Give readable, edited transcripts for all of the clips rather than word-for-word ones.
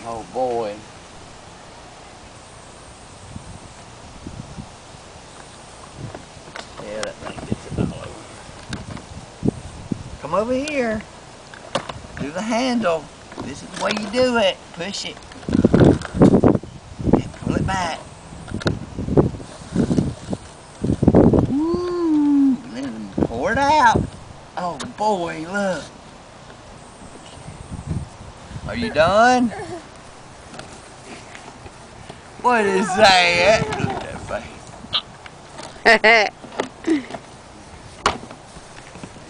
Oh boy. Yeah, that thing gets it all over. Come over here. Do the handle. This is the way you do it. Push it. And pull it back. Woo! Then pour it out. Oh boy, look. Are you done? What is that? Look at that face.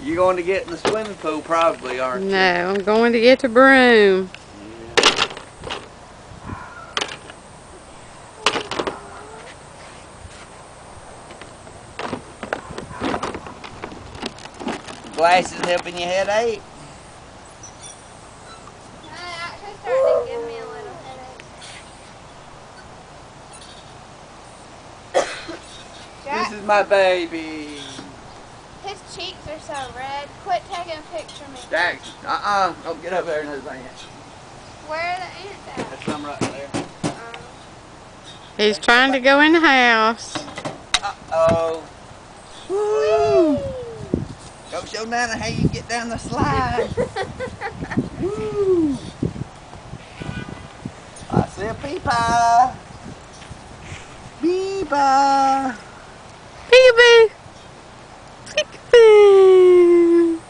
You're going to get in the swimming pool probably, aren't you? No, I'm going to get the broom. Glasses helping your headache? Actually starting to give me a little headache. This is my baby. His cheeks are so red. Quit taking a picture of me. Jack, don't get up there and there's ants. Where are the ants at? There's some right there. He's trying to go in the house. Uh-oh. Woo! Go show Nana how you get down the slide. Woo! I see a peepah. Peepah. Peekaboo. Peekaboo.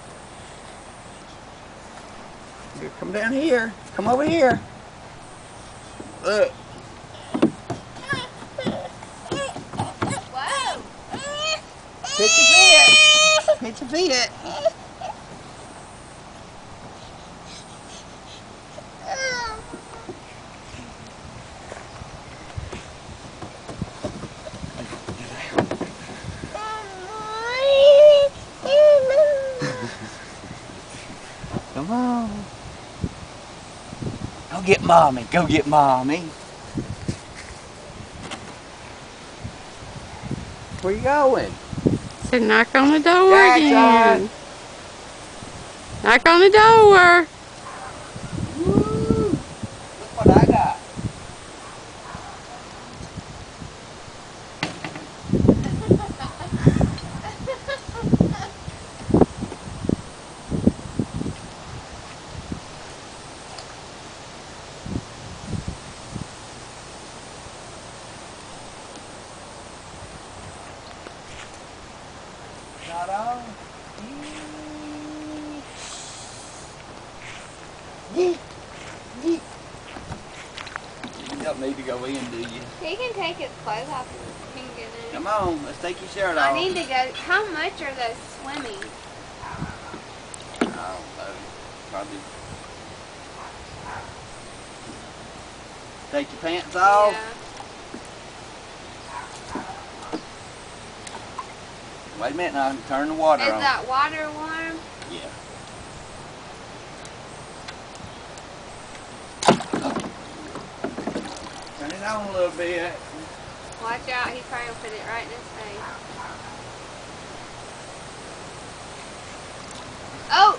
Come down here. Come over here. Look. Whoa! Hit your feet. Hit your feet. Come on. Go get mommy. Go get mommy. Where you going? So knock on the door Jackson. again. Knock on the door. Woo. Look what I got. Not on. Yeet. Yeet. You don't need to go in, do you? He can take his clothes off and he can get in. Come on, let's take your shirt off. I need to go. How much are those swimming? I don't know. Probably. Take your pants off. Yeah. Wait a minute now, turn the water Is on. that water warm? Yeah. Turn it on a little bit. Watch out, he's probably gonna put it right in his face. Oh!